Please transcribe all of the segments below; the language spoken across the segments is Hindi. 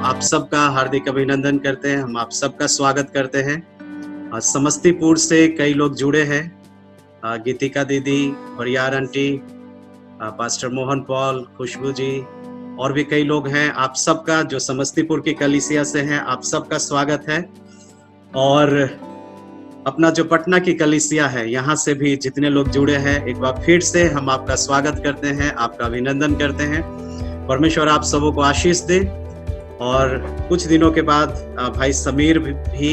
आप सबका हार्दिक अभिनंदन करते हैं। हम आप सबका स्वागत करते हैं। समस्तीपुर से कई लोग जुड़े हैं। गीतिका दीदी, बरियार आंटी, पास्टर मोहन पॉल, खुशबू जी और भी कई लोग हैं। आप सबका जो समस्तीपुर की कलीसिया से हैं, आप सबका स्वागत है। और अपना जो पटना की कलीसिया है, यहाँ से भी जितने लोग जुड़े हैं, एक बार फिर से हम आपका स्वागत करते हैं, आपका अभिनंदन करते हैं। परमेश्वर आप सबों को आशीष दे। और कुछ दिनों के बाद भाई समीर भी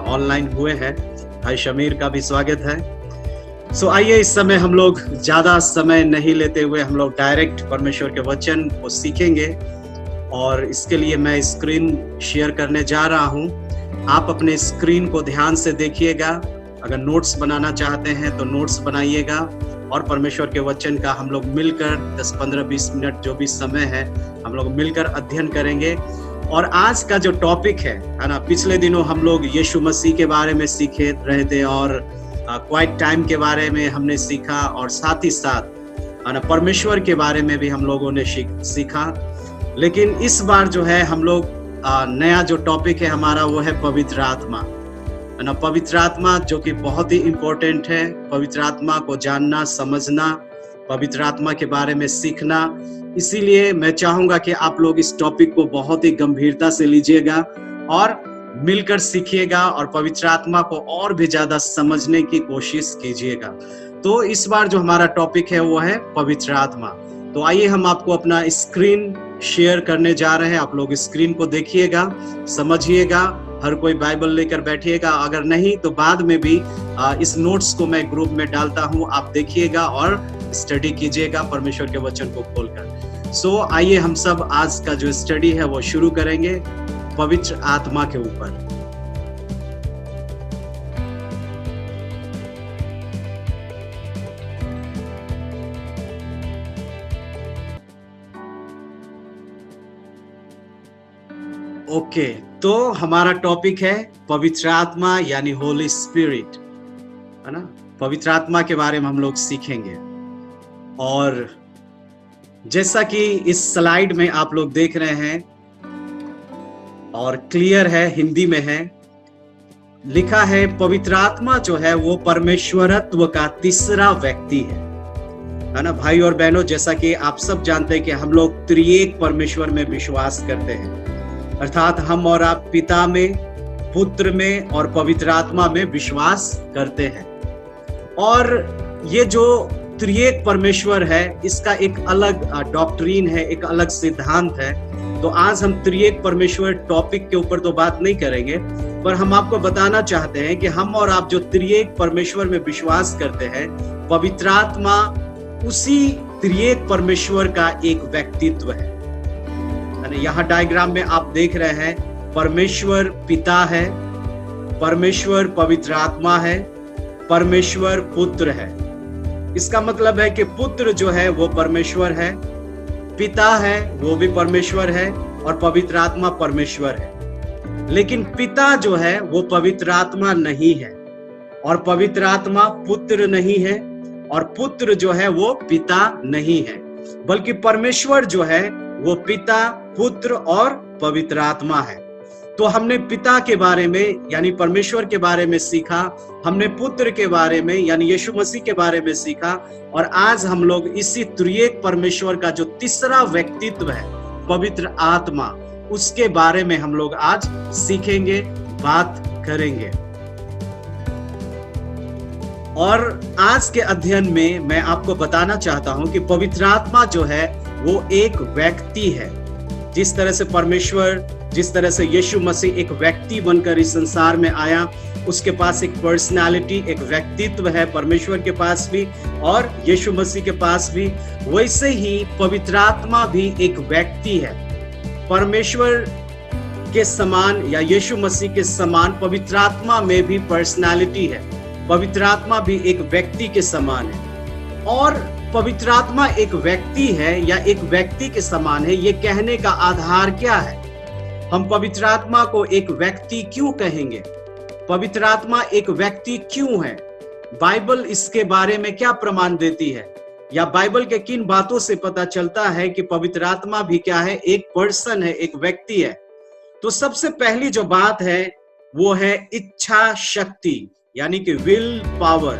ऑनलाइन हुए हैं। भाई समीर का भी स्वागत है। सो आइए, इस समय हम लोग ज्यादा समय नहीं लेते हुए हम लोग डायरेक्ट परमेश्वर के वचन को सीखेंगे। और इसके लिए मैं स्क्रीन शेयर करने जा रहा हूं। आप अपने स्क्रीन को ध्यान से देखिएगा। अगर नोट्स बनाना चाहते हैं तो नोट्स बनाइएगा और परमेश्वर के वचन का हम लोग मिलकर 10, 15, 20 मिनट जो भी समय है हम लोग मिलकर अध्ययन करेंगे। और आज का जो टॉपिक है ना, पिछले दिनों हम लोग यीशु मसीह के बारे में सीखे रहे थे और क्वाइट टाइम के बारे में हमने सीखा और साथ ही साथ ना परमेश्वर के बारे में भी हम लोगों ने सीखा। लेकिन इस बार जो है हम लोग नया जो टॉपिक है हमारा वो है पवित्र आत्मा, है ना। पवित्र आत्मा जो कि बहुत ही इम्पोर्टेंट है। पवित्र आत्मा को जानना, समझना, पवित्र आत्मा के बारे में सीखना। इसीलिए मैं चाहूंगा कि आप लोग इस टॉपिक को बहुत ही गंभीरता से लीजिएगा और मिलकर सीखिएगा और पवित्र आत्मा को और भी ज्यादा समझने की कोशिश कीजिएगा। तो इस बार जो हमारा टॉपिक है वो है पवित्र आत्मा। तो आइए हम आपको अपना स्क्रीन शेयर करने जा रहे हैं। आप लोग स्क्रीन को देखिएगा, समझिएगा। हर कोई बाइबल लेकर बैठिएगा। अगर नहीं तो बाद में भी इस नोट्स को मैं ग्रुप में डालता हूं, आप देखिएगा और स्टडी कीजिएगा परमेश्वर के वचन को खोलकर। सो आइए हम सब आज का जो स्टडी है वो शुरू करेंगे पवित्र आत्मा के ऊपर। ओके, तो हमारा टॉपिक है पवित्र आत्मा यानी होली स्पिरिट, है ना। पवित्र आत्मा के बारे में हम लोग सीखेंगे। और जैसा कि इस स्लाइड में आप लोग देख रहे हैं और क्लियर है, हिंदी में है, लिखा है पवित्र आत्मा जो है वो परमेश्वरत्व का तीसरा व्यक्ति है ना। भाई और बहनों, जैसा कि आप सब जानते हैं कि हम लोग त्रिएक परमेश्वर में विश्वास करते हैं, अर्थात हम और आप पिता में, पुत्र में और पवित्र आत्मा में विश्वास करते हैं। और ये जो त्रिएक परमेश्वर है इसका एक अलग डॉक्ट्रीन है, एक अलग सिद्धांत है। तो आज हम त्रिएक परमेश्वर टॉपिक के ऊपर तो बात नहीं करेंगे, पर हम आपको बताना चाहते हैं कि हम और आप जो त्रिएक परमेश्वर में विश्वास करते हैं, पवित्र आत्मा उसी त्रिएक परमेश्वर का एक व्यक्तित्व है। यहाँ डायग्राम में आप देख रहे हैं परमेश्वर पिता है, परमेश्वर पवित्र आत्मा है, परमेश्वर पुत्र है। इसका मतलब है कि पुत्र जो है वो परमेश्वर है, पिता है वो भी परमेश्वर है और पवित्र आत्मा परमेश्वर है। लेकिन पिता जो है वो पवित्र आत्मा नहीं है और पवित्र आत्मा पुत्र नहीं है और पुत्र जो है वो पिता नहीं है, बल्कि परमेश्वर जो है वो पिता, पुत्र और पवित्र आत्मा है। तो हमने पिता के बारे में यानी परमेश्वर के बारे में सीखा, हमने पुत्र के बारे में यानी यीशु मसीह के बारे में सीखा, और आज हम लोग इसी त्रिएक परमेश्वर का जो तीसरा व्यक्तित्व है पवित्र आत्मा, उसके बारे में हम लोग आज सीखेंगे, बात करेंगे। और आज के अध्ययन में मैं आपको बताना चाहता हूं कि पवित्र आत्मा जो है वो एक व्यक्ति है। जिस तरह से परमेश्वर, जिस तरह से यीशु मसीह एक व्यक्ति बनकर इस संसार में आया, उसके पास एक पर्सनालिटी, एक व्यक्तित्व है, परमेश्वर के पास भी और यीशु मसीह के पास भी, वैसे ही पवित्र आत्मा भी एक व्यक्ति है। परमेश्वर के समान या यीशु मसीह के समान पवित्र आत्मा में भी पर्सनालिटी है, पवित्र आत्मा भी एक व्यक्ति के समान है। और पवित्र आत्मा एक व्यक्ति है या एक व्यक्ति के समान है, ये कहने का आधार क्या है? हम पवित्र आत्मा को एक व्यक्ति क्यों कहेंगे? पवित्र आत्मा एक व्यक्ति क्यों है? बाइबल इसके बारे में क्या प्रमाण देती है? या बाइबल के किन बातों से पता चलता है कि पवित्र आत्मा भी क्या है? एक पर्सन है, एक व्यक्ति है। तो सबसे पहली जो बात है वो है इच्छा शक्ति, यानी कि विल पावर,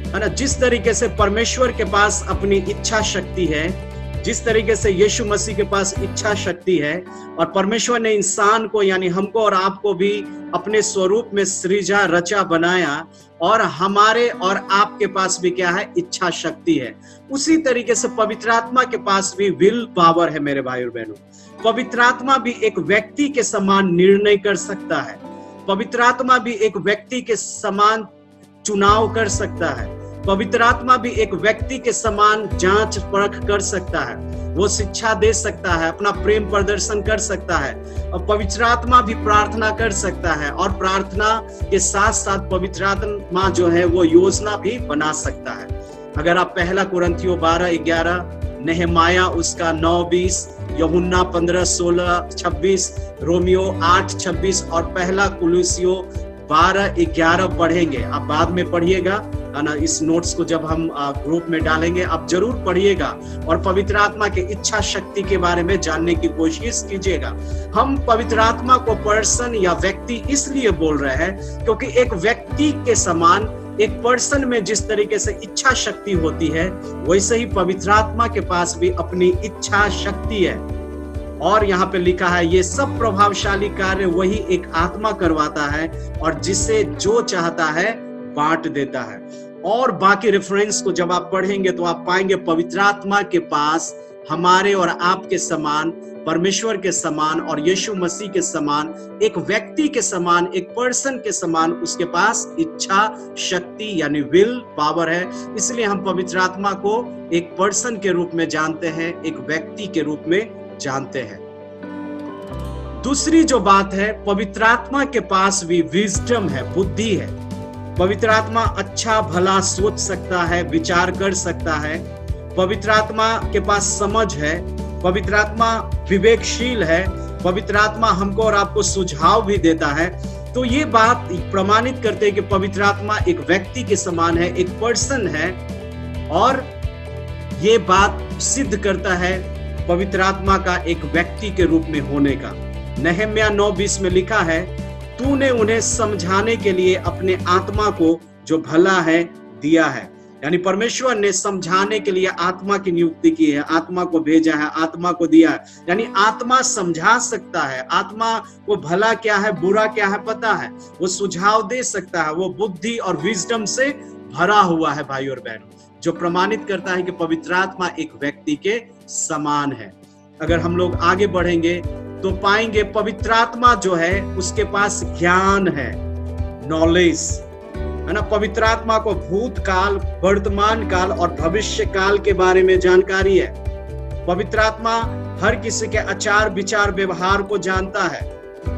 है ना। जिस तरीके से परमेश्वर के पास अपनी इच्छा शक्ति है, जिस तरीके से यीशु मसीह के पास इच्छा शक्ति है, और परमेश्वर ने इंसान को यानी हमको और आपको भी अपने स्वरूप में सृजा रचा बनाया, और हमारे और आपके पास भी क्या है, इच्छा शक्ति है। उसी तरीके से पवित्र आत्मा के पास भी विल पावर है मेरे भाई और बहनों। पवित्र आत्मा भी एक व्यक्ति के समान निर्णय कर सकता है, पवित्र आत्मा भी एक व्यक्ति के समान चुनाव कर सकता है, पवित्र आत्मा भी एक व्यक्ति के समान जांच परख कर सकता है, वो शिक्षा दे सकता है, अपना प्रेम प्रदर्शन कर सकता है, और पवित्र आत्मा भी प्रार्थना कर सकता है, और प्रार्थना के साथ साथ पवित्र आत्मा जो है वो योजना भी बना सकता है। अगर आप पहला कुरिन्थियों 12:11, नेहमाया उसका 9:20, यूहन्ना 15:16-26, रोमियो 8:26 और पहला कुलुस्सियों 12:11 पढ़ेंगे। आप बाद में पढ़िएगा, है ना। इस नोट्स को जब हम ग्रुप में डालेंगे आप जरूर पढ़िएगा और पवित्र आत्मा के इच्छा शक्ति के बारे में जानने की कोशिश कीजिएगा। हम पवित्र आत्मा को पर्सन या व्यक्ति इसलिए बोल रहे हैं क्योंकि एक व्यक्ति के समान एक पर्सन में जिस तरीके से इच्छा शक्ति होती है, वैसे ही पवित्र आत्मा के पास भी अपनी इच्छा शक्ति है। और यहाँ पे लिखा है, ये सब प्रभावशाली कार्य वही एक आत्मा करवाता है और जिसे जो चाहता है बांट देता है। और बाकी रेफरेंस को जब आप पढ़ेंगे तो आप पाएंगे पवित्र आत्मा के पास हमारे और आपके समान, परमेश्वर के समान और यीशु मसीह के समान, एक व्यक्ति के समान, एक पर्सन के समान उसके पास इच्छा शक्ति यानी विल पावर है। इसलिए हम पवित्र आत्मा को एक पर्सन के रूप में जानते हैं, एक व्यक्ति के रूप में जानते हैं। दूसरी जो बात है, पवित्र आत्मा के पास भी विजडम है, बुद्धि है। पवित्र आत्मा अच्छा भला सोच सकता है, विचार कर सकता है। पवित्र आत्मा के पास समझ है, पवित्र आत्मा विवेकशील है, पवित्र आत्मा हमको और आपको सुझाव भी देता है। तो ये बात प्रमाणित करते हैं कि पवित्र आत्मा एक व्यक्ति के समान है, एक पर्सन है, और ये बात सिद्ध करता है पवित्र आत्मा का एक व्यक्ति के रूप में होने का। नहम्या 9:20 में लिखा है, तूने उन्हें समझाने के लिए अपने आत्मा को जो भला है दिया है। यानी परमेश्वर ने समझाने के लिए आत्मा की नियुक्ति की है, आत्मा को भेजा है, आत्मा को दिया है। यानी आत्मा समझा सकता है, आत्मा को भला क्या है बुरा क्या है पता है, वो सुझाव दे सकता है, वो बुद्धि और विजडम से भरा हुआ है भाई और बहनों, जो प्रमाणित करता है कि पवित्र आत्मा एक व्यक्ति के समान है। अगर हम लोग आगे बढ़ेंगे तो पाएंगे पवित्र आत्मा जो है उसके पास ज्ञान है, नॉलेज, है ना। पवित्र आत्मा को भूतकाल, वर्तमान काल और भविष्य काल के बारे में जानकारी है। पवित्र आत्मा हर किसी के आचार विचार व्यवहार को जानता है।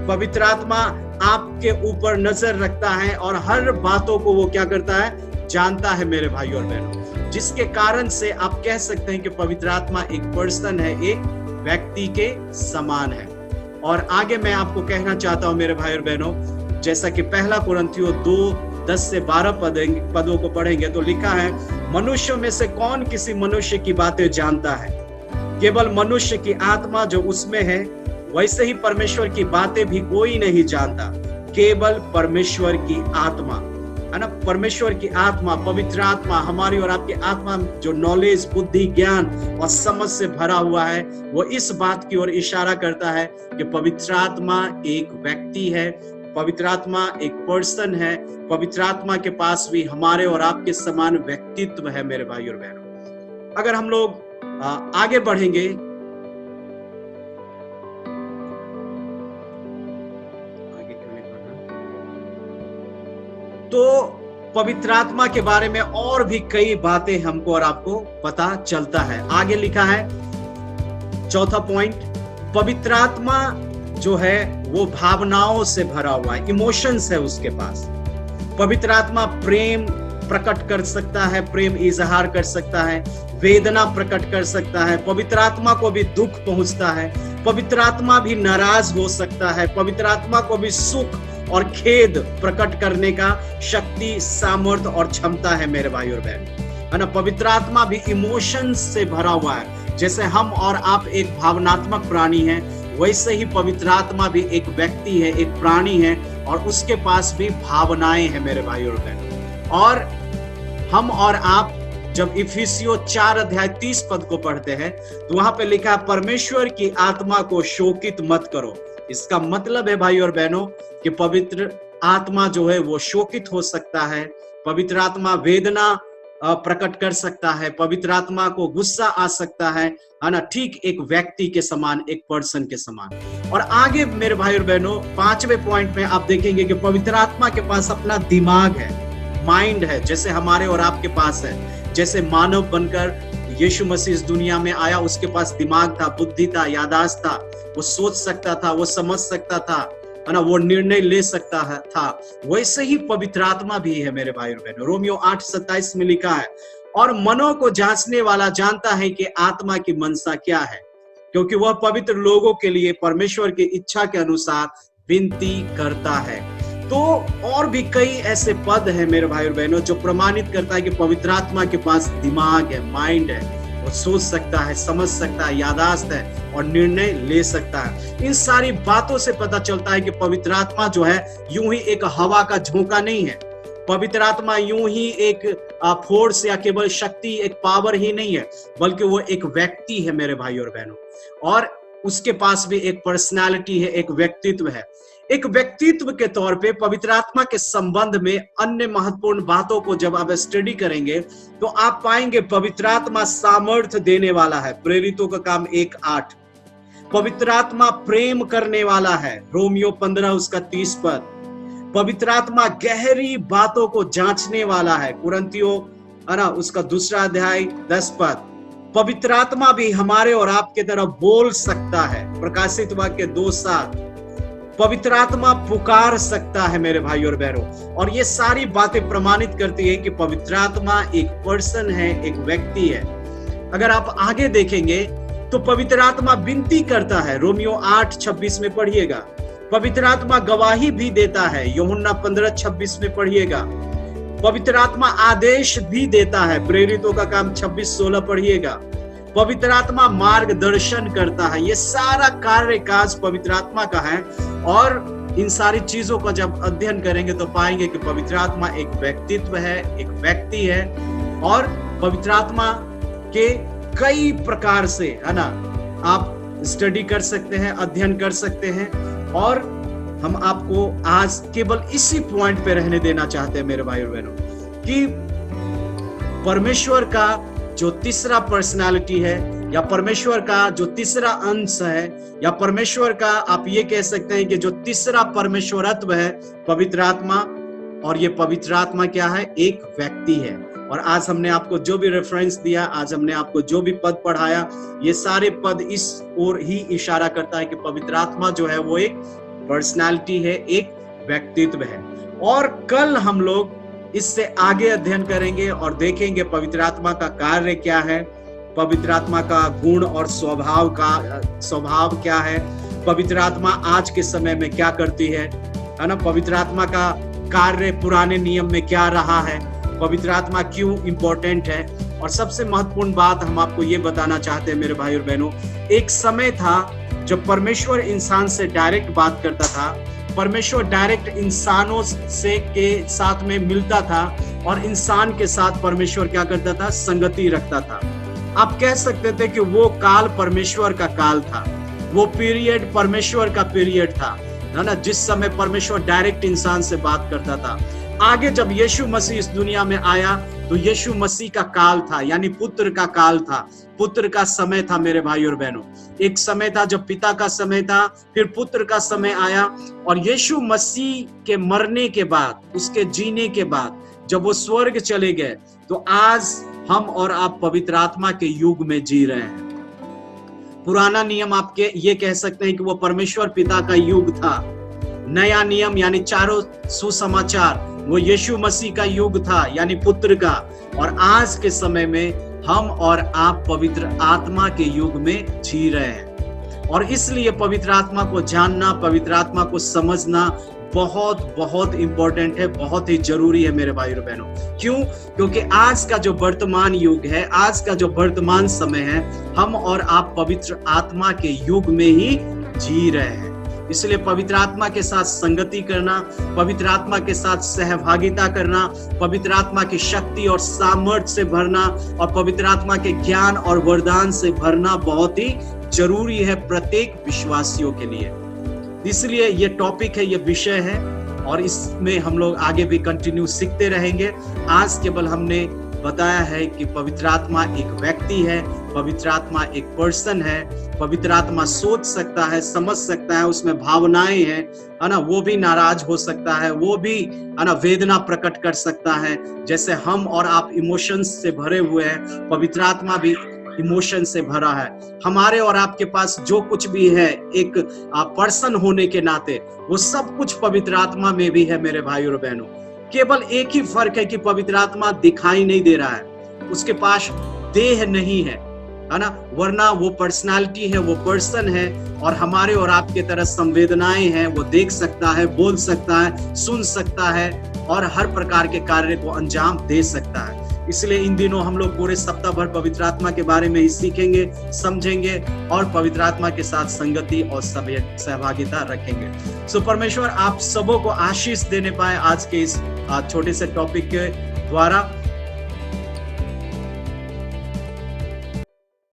पवित्र आत्मा आपके ऊपर नजर रखता है और हर बातों को वो क्या करता है, जानता है मेरे भाई और बहनों, जिसके कारण से आप कह सकते हैं कि पवित्र आत्मा एक पर्सन है, एक व्यक्ति के समान है। और आगे मैं आपको कहना चाहता हूं मेरे भाई और बहनों, जैसा कि पहला कुरिन्थियों 2:10-12 पदों को पढ़ेंगे तो लिखा है, मनुष्यों में से कौन किसी मनुष्य की बातें जानता है, केवल मनुष्य की आत्मा जो उसमें है, वैसे ही परमेश्वर की बातें भी कोई नहीं जानता, केवल परमेश्वर की आत्मा, है ना। परमेश्वर की आत्मा, पवित्र आत्मा, हमारी और आपकी आत्मा जो नॉलेज, बुद्धि, ज्ञान और समझ से भरा हुआ है, वो इस बात की ओर इशारा करता है कि पवित्र आत्मा एक व्यक्ति है, पवित्र आत्मा एक पर्सन है, पवित्र आत्मा के पास भी हमारे और आपके समान व्यक्तित्व है मेरे भाई और बहनों। अगर हम लोग आगे बढ़ेंगे तो पवित्र आत्मा के बारे में और भी कई बातें हमको और आपको पता चलता है। आगे लिखा है, चौथा पॉइंट, पवित्र आत्मा जो है वो भावनाओं से भरा हुआ है, इमोशंस है उसके पास। पवित्र आत्मा प्रेम प्रकट कर सकता है, प्रेम इजहार कर सकता है, वेदना प्रकट कर सकता है। पवित्र आत्मा को भी दुख पहुंचता है, पवित्र आत्मा भी नाराज हो सकता है, पवित्र आत्मा को भी सुख और खेद प्रकट करने का शक्ति, सामर्थ्य और क्षमता है मेरे भाई और बहन, है ना। पवित्र आत्मा भी इमोशंस से भरा हुआ है। जैसे हम और आप एक भावनात्मक प्राणी हैं, वैसे ही पवित्र आत्मा भी एक व्यक्ति है, एक प्राणी है, और उसके पास भी भावनाएं हैं मेरे भाई और बहन। और हम और आप जब इफिसियों 4 अध्याय 30 पद को पढ़ते हैं तो वहां पे लिखा है, परमेश्वर की आत्मा को शोकित मत करो। इसका मतलब है भाई और बहनों कि पवित्र आत्मा जो है वो शोकित हो सकता है, पवित्र आत्मा वेदना प्रकट कर सकता है, पवित्र आत्मा को गुस्सा आ सकता है ना, ठीक एक व्यक्ति के समान, एक पर्सन के समान। और आगे मेरे भाई और बहनों 5वें पॉइंट में आप देखेंगे कि पवित्र आत्मा के पास अपना दिमाग है, माइंड है, जैसे हमारे और आपके पास है। जैसे मानव बनकर यीशु मसीह इस दुनिया में आया, उसके पास दिमाग था, बुद्धि था, याददाश्त था, वो सोच सकता था, वो समझ सकता था, है ना, वो निर्णय ले सकता था। वैसे ही पवित्र आत्मा भी है मेरे भाई और बहनों। रोमियो 8:27 में लिखा है, और मनों को जांचने वाला जानता है कि आत्मा की मनसा क्या है, क्योंकि वह पवित्र लोगों के लिए परमेश्वर की इच्छा के अनुसार विनती करता है। तो और भी कई ऐसे पद हैं मेरे भाई और बहनों जो प्रमाणित करता है कि पवित्र आत्मा के पास दिमाग है, माइंड है, वो सोच सकता है, समझ सकता है, याददाश्त है और निर्णय ले सकता है। इन सारी बातों से पता चलता है कि पवित्र आत्मा जो है यूं ही एक हवा का झोंका नहीं है। पवित्र आत्मा यूं ही एक फोर्स या केवल शक्ति, एक पावर ही नहीं है, बल्कि वो एक व्यक्ति है मेरे भाई और बहनों। और उसके पास भी एक पर्सनालिटी है, एक व्यक्तित्व है। एक व्यक्तित्व के तौर पे पवित्र आत्मा के संबंध में अन्य महत्वपूर्ण बातों को जब आप स्टडी करेंगे तो आप पाएंगे पवित्र आत्मा सामर्थ्य देने वाला है, प्रेरितों का काम 1:8। पवित्र आत्मा प्रेम करने वाला है, रोमियो 15 उसका 30 पद। पवित्र आत्मा गहरी बातों को जांचने वाला है, कुरिन्थियों है ना उसका 2 अध्याय 10 पद। पवित्र आत्मा भी हमारे और आपके तरह बोल सकता है, प्रकाशित वाक्य 2:7। पवित्र आत्मा पुकार सकता है मेरे भाई और बहनों। और ये सारी बातें प्रमाणित करती है कि पवित्र आत्मा एक पर्सन है, एक व्यक्ति है। अगर आप आगे देखेंगे तो पवित्र आत्मा विनती करता है, रोमियो 8:26 में पढ़िएगा। पवित्र आत्मा गवाही भी देता है, यूहन्ना 15:26 में पढ़िएगा। पवित्र आत्मा आदेश भी देता है, प्रेरितों का काम 26:16 पढ़िएगा। पवित्र आत्मा मार्गदर्शन करता है। ये सारा कार्य काज पवित्र आत्मा का है। और इन सारी चीजों का जब अध्ययन करेंगे तो पाएंगे कि पवित्र आत्मा एक व्यक्तित्व है, एक व्यक्ति है। और पवित्र आत्मा के कई प्रकार से, है ना, आप स्टडी कर सकते हैं, अध्ययन कर सकते हैं। और हम आपको आज केवल इसी पॉइंट पे रहने देना चाहते हैं मेरे भाई और बहनों कि परमेश्वर का जो तीसरा पर्सनालिटी है, या परमेश्वर का जो तीसरा अंश है, या परमेश्वर का आप ये कह सकते हैं कि जो तीसरा परमेश्वरत्व है, पवित्र आत्मा। और ये पवित्र आत्मा क्या है? एक व्यक्ति है। और आज हमने आपको जो भी रेफरेंस दिया, आज हमने आपको जो भी पद पढ़ाया, ये सारे पद इस ओर ही इशारा करता है कि पवित्र आत्मा जो है वो एक पर्सनालिटी है, एक व्यक्तित्व है। और कल हम लोग इससे आगे अध्ययन करेंगे और देखेंगे पवित्र आत्मा का कार्य क्या है, पवित्र आत्मा का गुण और स्वभाव क्या है, पवित्र आत्मा आज के समय में क्या करती है ना, पवित्र आत्मा का कार्य पुराने नियम में क्या रहा है, पवित्र आत्मा क्यों इंपॉर्टेंट है। और सबसे महत्वपूर्ण बात हम आपको ये बताना चाहते हैं मेरे भाई और बहनों, एक समय था जब परमेश्वर इंसान से डायरेक्ट बात करता था, परमेश्वर डायरेक्ट इंसानों से के साथ में मिलता था और इंसान के साथ परमेश्वर क्या करता था? संगति रखता था। आप कह सकते थे कि वो काल परमेश्वर का काल था, वो पीरियड परमेश्वर का पीरियड था, है ना, जिस समय परमेश्वर डायरेक्ट इंसान से बात करता था। आगे जब यीशु मसीह इस दुनिया में आया तो यीशु मसीह का काल था, यानी पुत्र का काल था, पुत्र का समय था मेरे भाई और बहनों। एक समय था जब पिता का समय था, फिर पुत्र का समय आया। और यीशु मसीह के मरने के बाद, उसके जीने के बाद जब वो स्वर्ग चले गए, तो आज हम और आप पवित्र आत्मा के युग में जी रहे हैं। पुराना नियम आपके ये कह सकते हैं कि वो परमेश्वर पिता का युग था। नया नियम यानी चारों सुसमाचार वो यीशु मसीह का युग था, यानी पुत्र का। और आज के समय में हम और आप पवित्र आत्मा के युग में जी रहे हैं। और इसलिए पवित्र आत्मा को जानना, पवित्र आत्मा को समझना बहुत बहुत इंपॉर्टेंट है, बहुत ही जरूरी है मेरे भाई और बहनों। क्यों? क्योंकि आज का जो वर्तमान युग है, आज का जो वर्तमान समय है, हम और आप पवित्र आत्मा के युग में ही जी रहे हैं। इसलिए पवित्र आत्मा के साथ संगति करना, पवित्र आत्मा के साथ सहभागिता करना, पवित्र आत्मा की शक्ति और सामर्थ्य से भरना और पवित्र आत्मा के ज्ञान और वरदान से भरना बहुत ही जरूरी है प्रत्येक विश्वासियों के लिए। इसलिए ये टॉपिक है, ये विषय है और इसमें हम लोग आगे भी कंटिन्यू सीखते रहेंगे। आज केवल हमने बताया है कि पवित्र आत्मा एक व्यक्ति है, पवित्र आत्मा एक पर्सन है, पवित्र आत्मा सोच सकता है, समझ सकता है, उसमें भावनाएं हैं, है ना, वो भी नाराज हो सकता है, वो भी, है ना, वेदना प्रकट कर सकता है। जैसे हम और आप इमोशंस से भरे हुए हैं, पवित्र आत्मा भी इमोशन से भरा है। हमारे और आपके पास जो कुछ भी है एक पर्सन होने के नाते, वो सब कुछ पवित्र आत्मा में भी है मेरे भाई और बहनों। केवल एक ही फर्क है कि पवित्र आत्मा दिखाई नहीं दे रहा है, उसके पास देह नहीं है ना, वरना वो पर्सनालिटी है, वो पर्सन है और हमारे और आपके तरह संवेदनाएं हैं। वो देख सकता है, बोल सकता है, सुन सकता है और हर प्रकार के कार्य को अंजाम दे सकता है। इसलिए इन दिनों हम लोग पूरे सप्ताह भर पवित्र आत्मा के बारे में ही सीखेंगे, समझेंगे और पवित्र आत्मा के साथ संगति और सहभागिता रखेंगे। सो परमेश्वर आप सबों को आशीष देने पाए आज के इस छोटे से टॉपिक के द्वारा।